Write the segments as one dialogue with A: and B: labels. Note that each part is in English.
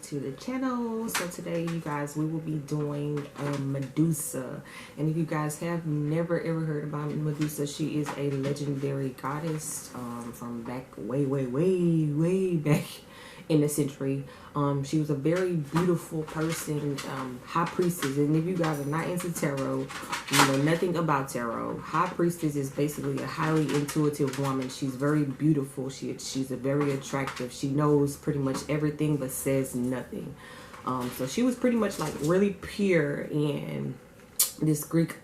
A: to the channel. So today, you guys, we will be doing Medusa. And if you guys have never ever heard about Medusa, she is a legendary goddess from back way back in the century. She was a very beautiful person, high priestess. And if you guys are not into tarot, you know nothing about tarot, high priestess is basically a highly intuitive woman. She's very beautiful. She's a very attractive. She knows pretty much everything but says nothing. So she was pretty much like really pure, and this Greek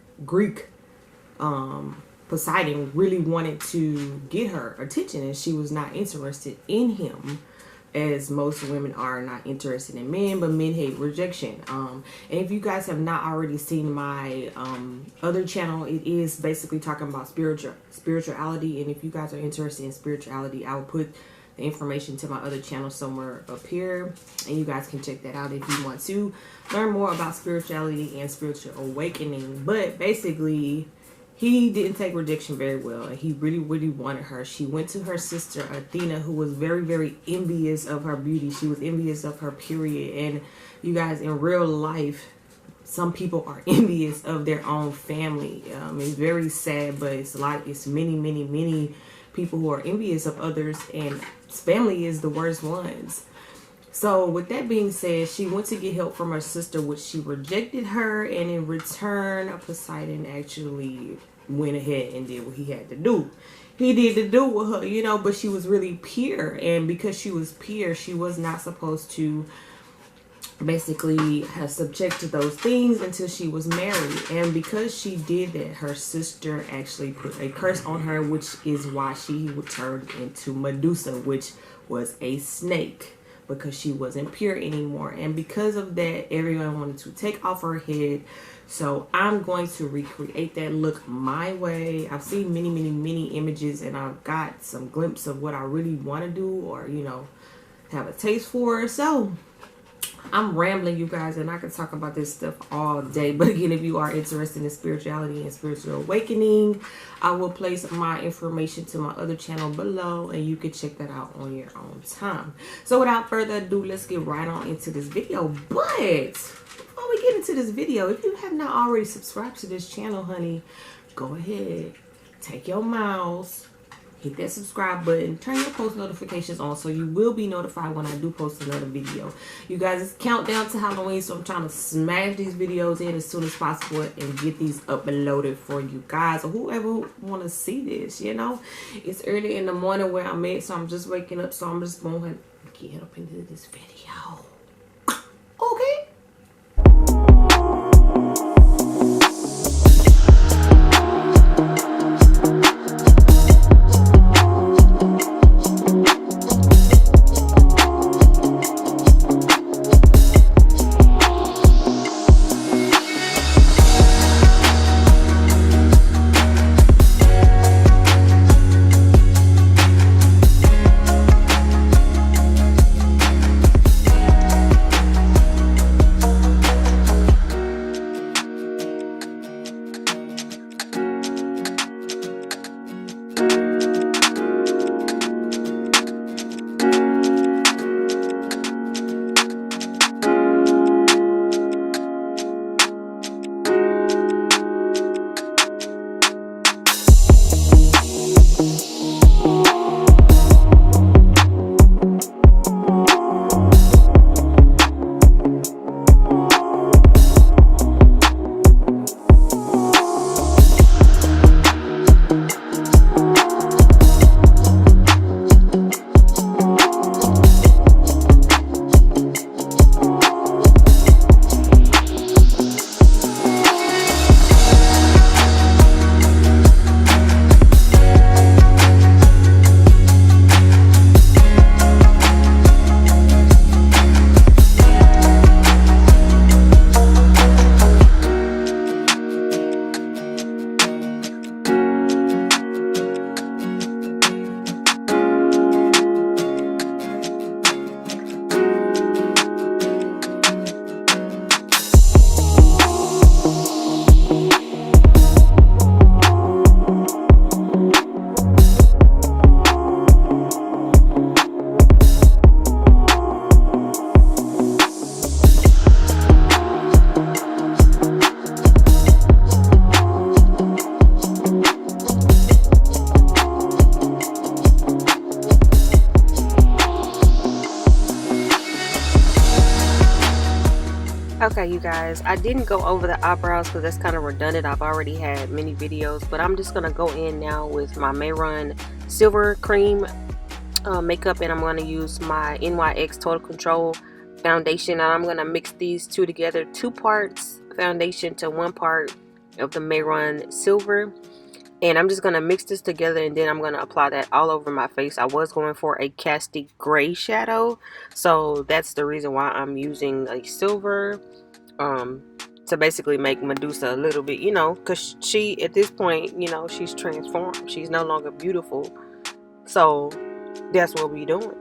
A: Poseidon really wanted to get her attention, and she was not interested in him, as most women are not interested in men, but men hate rejection. And if you guys have not already seen my other channel, it is basically talking about spirituality. And if you guys are interested in spirituality, I will put the information to my other channel somewhere up here, and you guys can check that out if you want to learn more about spirituality and spiritual awakening. But basically, he didn't take rejection very well, and he really wanted her. She went to her sister Athena, who was very envious of her beauty. She was envious of her period. And you guys, in real life, some people are envious of their own family. It's very sad, but it's many people who are envious of others, and family is the worst ones. So with that being said, she went to get help from her sister, which she rejected her, and in return, Poseidon actually went ahead and did what he had to do. He did to do with her, you know, but she was really pure, and because she was pure, she was not supposed to basically have subject to those things until she was married. And because she did that, her sister actually put a curse on her, which is why she would turn into Medusa, which was a snake, because she wasn't pure anymore. And because of that, everyone wanted to take off her head. So I'm going to recreate that look my way. I've seen many images, and I've got some glimpse of what I really want to do, or you know, have a taste for. So I'm rambling, you guys, and I can talk about this stuff all day. But again, if you are interested in spirituality and spiritual awakening, I will place my information to my other channel below, and you can check that out on your own time. So without further ado, let's get right on into this video. But before we get into this video, if you have not already subscribed to this channel, honey, go ahead, take your mouse, hit that subscribe button, turn your post notifications on so you will be notified when I do post another video. You guys, it's countdown to Halloween, so I'm trying to smash these videos in as soon as possible and get these uploaded for you guys, or whoever want to see this, you know. It's early in the morning where I'm at, so I'm just waking up, so I'm just going to get up into this video. Okay.
B: Okay, you guys, I didn't go over the eyebrows because that's kind of redundant. I've already had many videos, but I'm just going to go in now with my Mayron Silver Cream makeup, and I'm going to use my NYX Total Control foundation, and I'm going to mix these two together, 2 parts foundation to 1 part of the Mayron Silver. And I'm just going to mix this together, and then I'm going to apply that all over my face. I was going for a casty gray shadow, so that's the reason why I'm using a silver to basically make Medusa a little bit, you know, because she, at this point, you know, she's transformed. She's no longer beautiful. So that's what we're doing.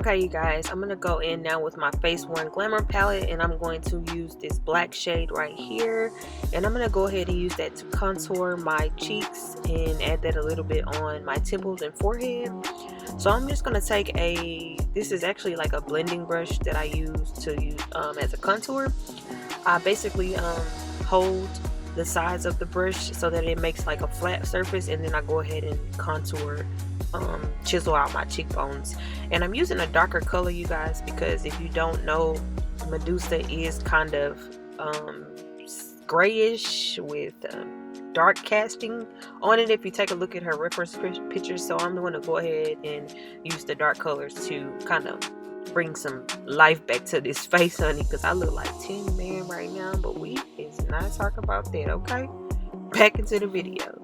B: Okay, you guys, I'm gonna go in now with my Face One Glamour palette, and I'm going to use this black shade right here, and I'm gonna go ahead and use that to contour my cheeks and add that a little bit on my temples and forehead. So I'm just gonna take this is actually like a blending brush that I use to use as a contour. I basically hold the sides of the brush so that it makes like a flat surface, and then I go ahead and contour, chisel out my cheekbones. And I'm using a darker color, you guys, because if you don't know, Medusa is kind of grayish with dark casting on it if you take a look at her reference pictures. So I'm going to go ahead and use the dark colors to kind of bring some life back to this face, honey, because I look like Tin Man right now, but we is not talking about that. Okay, back into the video.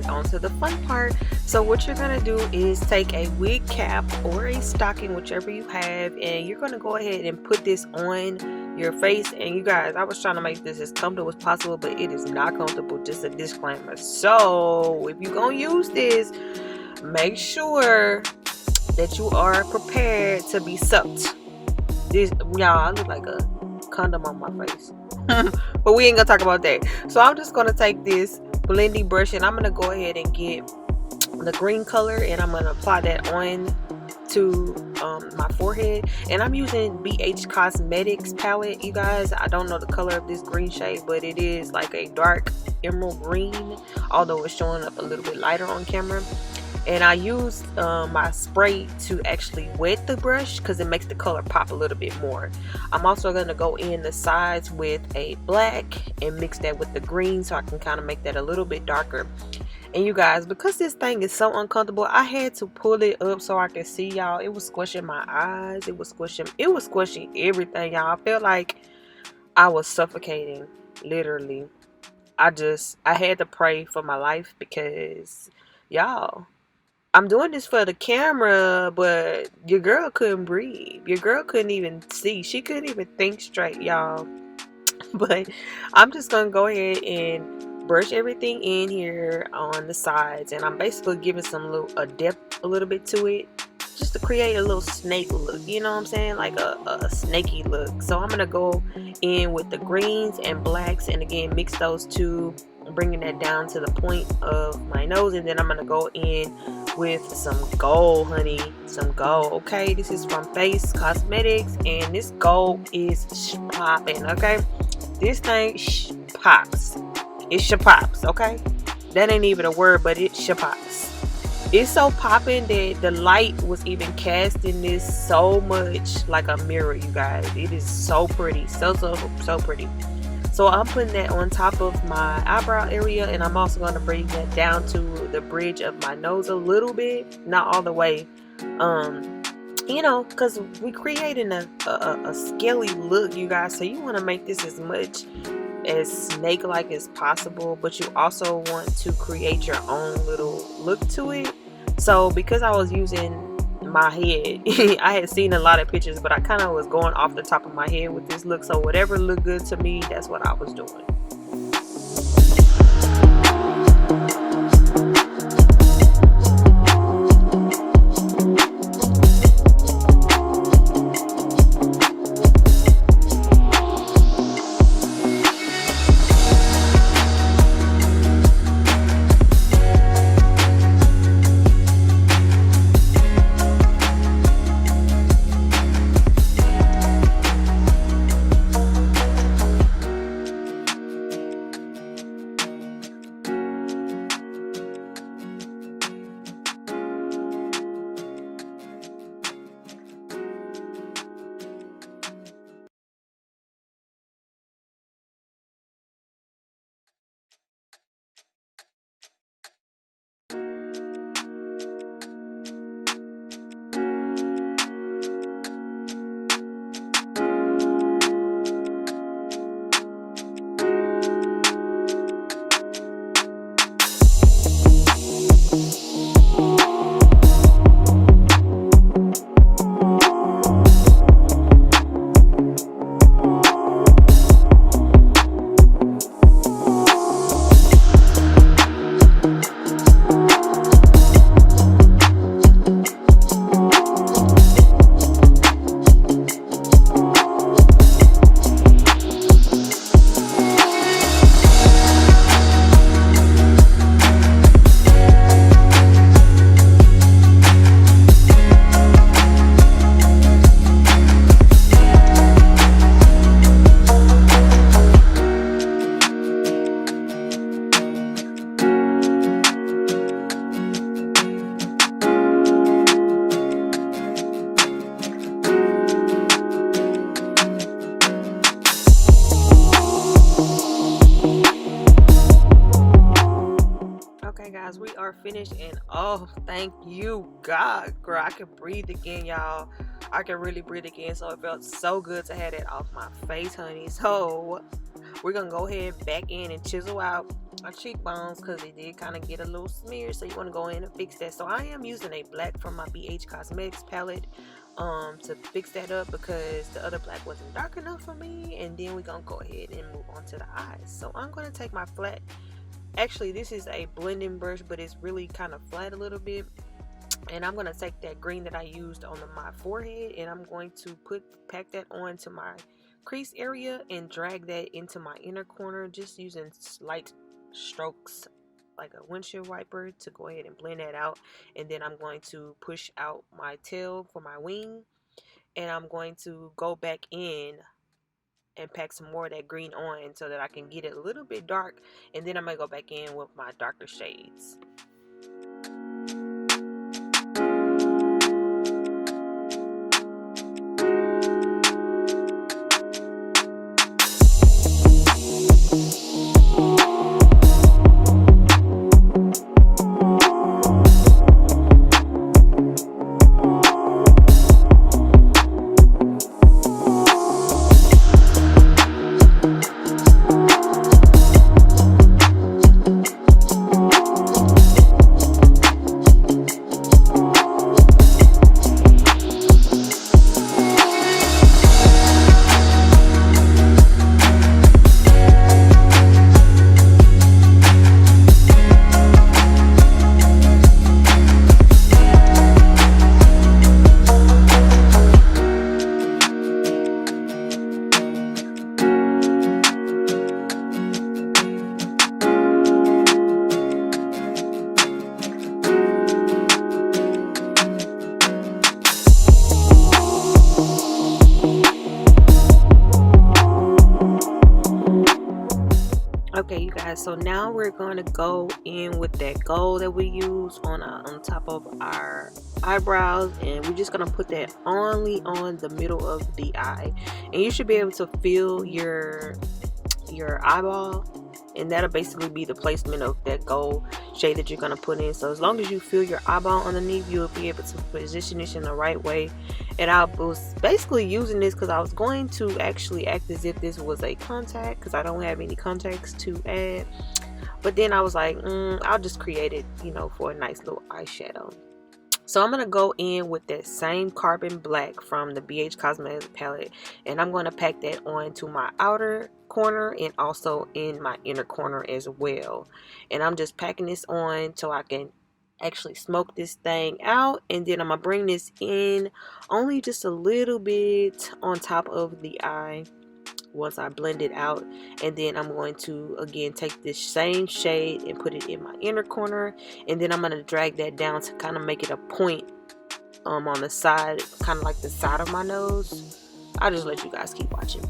B: On to the fun part. So what you're gonna do is take a wig cap or a stocking, whichever you have, and you're gonna go ahead and put this on your face. And you guys, I was trying to make this as comfortable as possible, but it is not comfortable, just a disclaimer. So if you're gonna use this, make sure that you are prepared to be sucked. This, y'all, I look like a condom on my face. But we ain't gonna talk about that. So I'm just gonna take this blending brush, and I'm gonna go ahead and get the green color, and I'm gonna apply that on to my forehead. And I'm using BH Cosmetics palette, you guys. I don't know the color of this green shade, but it is like a dark emerald green, although it's showing up a little bit lighter on camera. And I used my spray to actually wet the brush because it makes the color pop a little bit more. I'm also going to go in the sides with a black and mix that with the green so I can kind of make that a little bit darker. And you guys, because this thing is so uncomfortable, I had to pull it up so I could see, y'all. It was squishing my eyes. It was squishing everything, y'all. I felt like I was suffocating, literally. I had to pray for my life because, y'all, I'm doing this for the camera, but your girl couldn't breathe. Your girl couldn't even see. She couldn't even think straight, y'all. But I'm just going to go ahead and brush everything in here on the sides. And I'm basically giving a depth a little bit to it, just to create a little snake look. You know what I'm saying? Like a snaky look. So I'm going to go in with the greens and blacks. And again, mix those two, bringing that down to the point of my nose. And then I'm going to go in with some gold, honey, some gold. Okay, this is from Face Cosmetics, and this gold is popping. Okay, this thing pops. It pops. Okay, that ain't even a word, but it pops. It's so popping that the light was even casting this so much like a mirror, you guys. It is so pretty, so pretty. So I'm putting that on top of my eyebrow area, and I'm also going to bring that down to the bridge of my nose a little bit, not all the way. you know, because we creating a scaly look, you guys, so you want to make this as much as snake like as possible, but you also want to create your own little look to it. So because I was using my head, I had seen a lot of pictures, but I kind of was going off the top of my head with this look, so whatever looked good to me, that's what I was doing. We are finished, and oh, thank you God, girl, I can breathe again, y'all. I can really breathe again, so it felt so good to have that off my face, honey. So we're gonna go ahead back in and chisel out our cheekbones because they did kind of get a little smeared, so you want to go in and fix that. So I am using a black from my BH Cosmetics palette to fix that up because the other black wasn't dark enough for me. And then we're gonna go ahead and move on to the eyes. So I'm gonna take my flat, actually this is a blending brush, but it's really kind of flat a little bit, and I'm going to take that green that I used on my forehead, and I'm going to pack that onto my crease area and drag that into my inner corner, just using slight strokes like a windshield wiper to go ahead and blend that out. And then I'm going to push out my tail for my wing, and I'm going to go back in and pack some more of that green on so that I can get it a little bit dark, and then I'm gonna go back in with my darker shades. Okay, you guys, so now we're going to go in with that gold that we use on top of our eyebrows, and we're just going to put that only on the middle of the eye, and you should be able to feel your eyeball and that'll basically be the placement of that gold shade that you're going to put in. So as long as you feel your eyeball underneath, you'll be able to position this in the right way. And I was basically using this because I was going to actually act as if this was a contact, because I don't have any contacts to add. But then I was like, I'll just create it, you know, for a nice little eyeshadow. So I'm going to go in with that same carbon black from the BH Cosmetics palette, and I'm going to pack that onto my outer corner and also in my inner corner as well. And I'm just packing this on so I can actually smoke this thing out, and then I'm going to bring this in only just a little bit on top of the eye once I blend it out. And then I'm going to again take this same shade and put it in my inner corner, and then I'm going to drag that down to kind of make it a point on the side, kind of like the side of my nose. I'll just let you guys keep watching.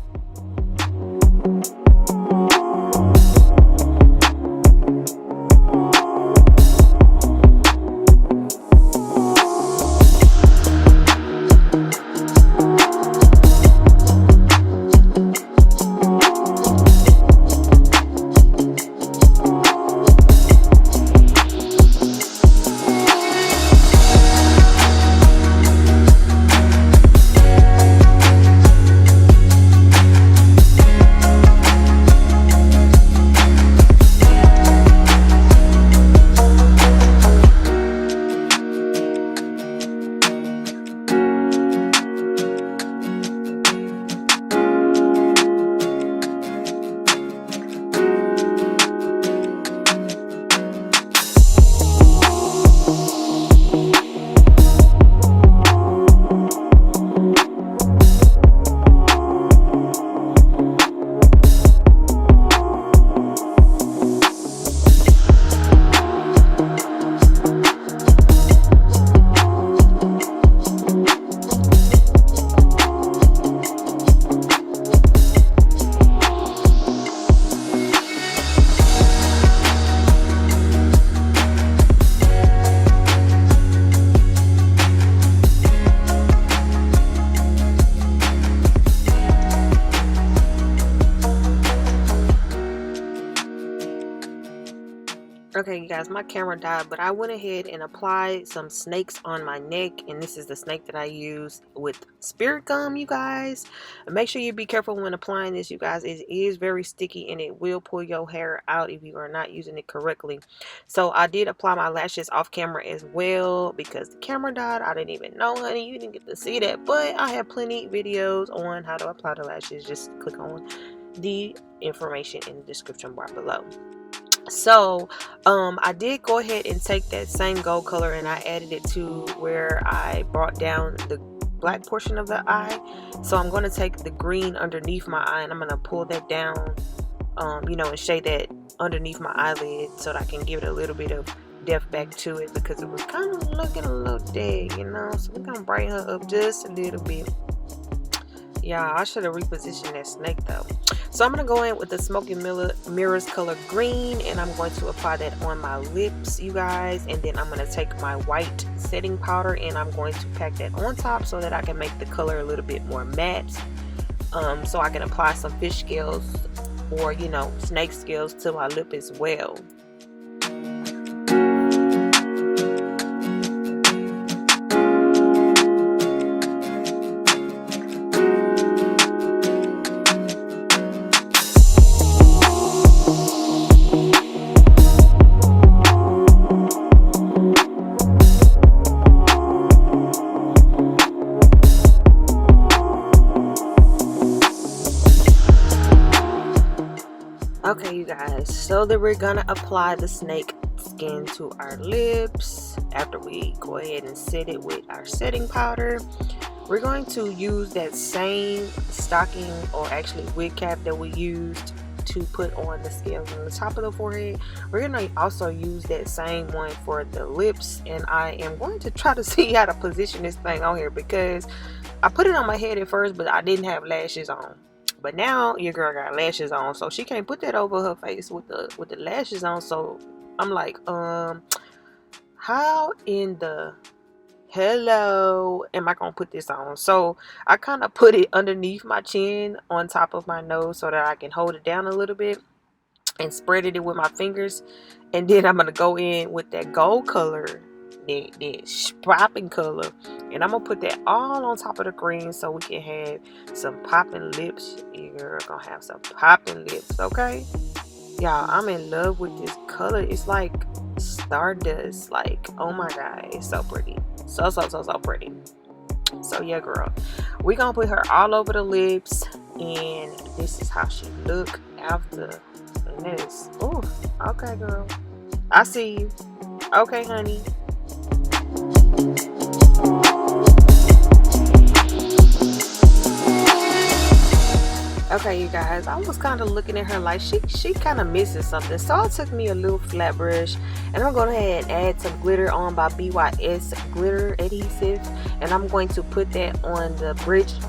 B: Okay, you guys, my camera died, but I went ahead and applied some snakes on my neck, and this is the snake that I used with spirit gum, you guys. And make sure you be careful when applying this, you guys. It is very sticky and it will pull your hair out if you are not using it correctly. So I did apply my lashes off camera as well because the camera died. I didn't even know, honey, you didn't get to see that, but I have plenty of videos on how to apply the lashes. Just click on the information in the description bar below. So I did go ahead and take that same gold color and I added it to where I brought down the black portion of the eye. So I'm going to take the green underneath my eye and I'm going to pull that down, you know, and shade that underneath my eyelid so that I can give it a little bit of depth back to it, because it was kind of looking a little dead, you know. So we're going to brighten her up just a little bit. Yeah, I should have repositioned that snake though. So I'm going to go in with the Smoky Mirrors color green, and I'm going to apply that on my lips, you guys. And then I'm going to take my white setting powder and I'm going to pack that on top so that I can make the color a little bit more matte. So I can apply some fish scales or, you know, snake scales to my lip as well. Okay, you guys, so that we're gonna apply the snake skin to our lips. After we go ahead and set it with our setting powder, we're going to use that same stocking, or actually wig cap, that we used to put on the scales on the top of the forehead. We're gonna also use that same one for the lips, and I am going to try to see how to position this thing on here, because I put it on my head at first but I didn't have lashes on. But now your girl got lashes on, so she can't put that over her face with the lashes on. So I'm like, how in the hello am I gonna put this on? So I kind of put it underneath my chin on top of my nose so that I can hold it down a little bit. and spreaded it with my fingers. And then I'm gonna go in with that gold color, that popping color, and I'm gonna put that all on top of the green so we can have some popping lips. You're gonna have some popping lips, okay? Y'all, I'm in love with this color. It's like stardust. Like, oh my god, it's so pretty. So pretty. So yeah, girl, we gonna put her all over the lips, and this is how she look after this. Oh, okay, girl, I see you. Okay, honey. Okay, you guys, I was kind of looking at her like she kind of missing something, so I took me a little flat brush, and I'm going ahead and add some glitter on by BYS glitter adhesive, and I'm going to put that on the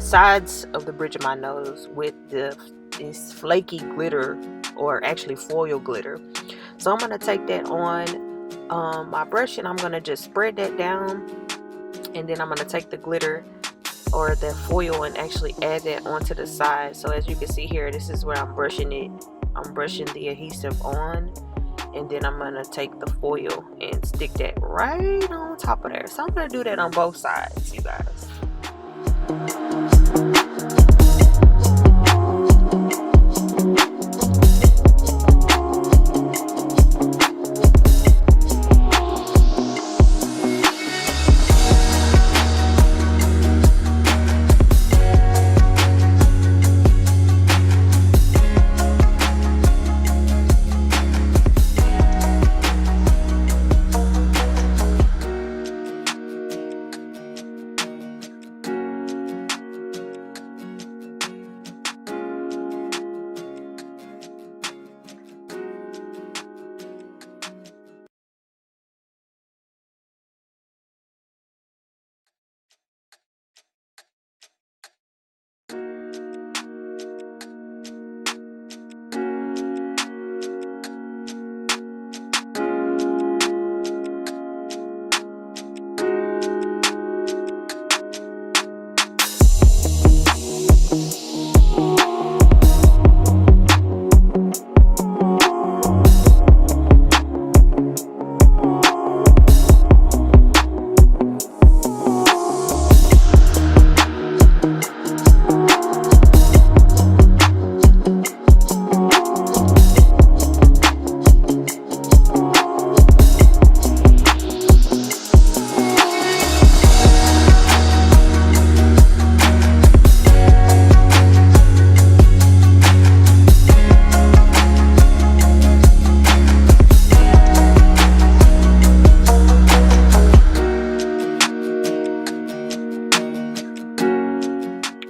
B: sides of the bridge of my nose with this flaky glitter, or actually foil glitter. So I'm going to take that on my brush, and I'm going to just spread that down, and then I'm going to take the glitter or the foil and actually add that onto the side. So as you can see here, this is where I'm brushing it. I'm brushing the adhesive on, and then I'm gonna take the foil and stick that right on top of there. So I'm gonna do that on both sides, you guys.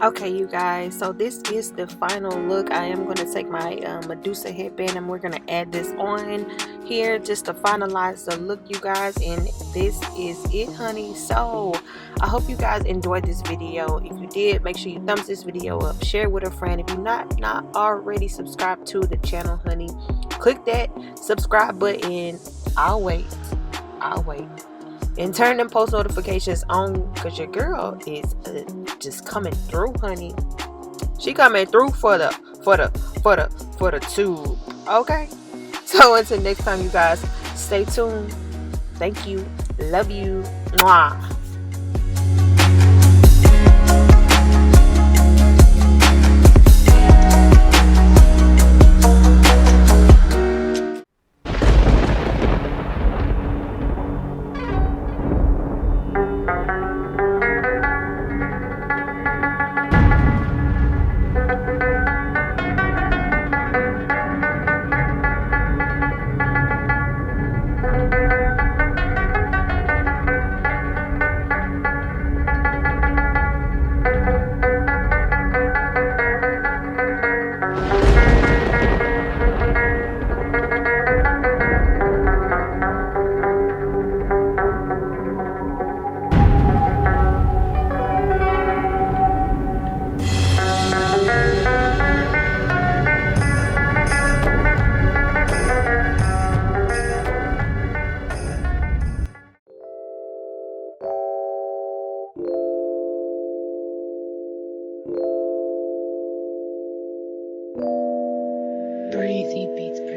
B: Okay, you guys, so this is the final look. I am going to take my Medusa headband, and we're going to add this on here just to finalize the look, you guys, and this is it, honey. So I hope you guys enjoyed this video. If you did, make sure you thumbs this video up, share it with a friend. If you're not already subscribed to the channel, honey, click that subscribe button. I'll wait, and turn them post notifications on, because your girl is just coming through, honey. She coming through for the tube. Okay, so until next time, you guys, stay tuned. Thank you, love you, mwah. Breezy Beats.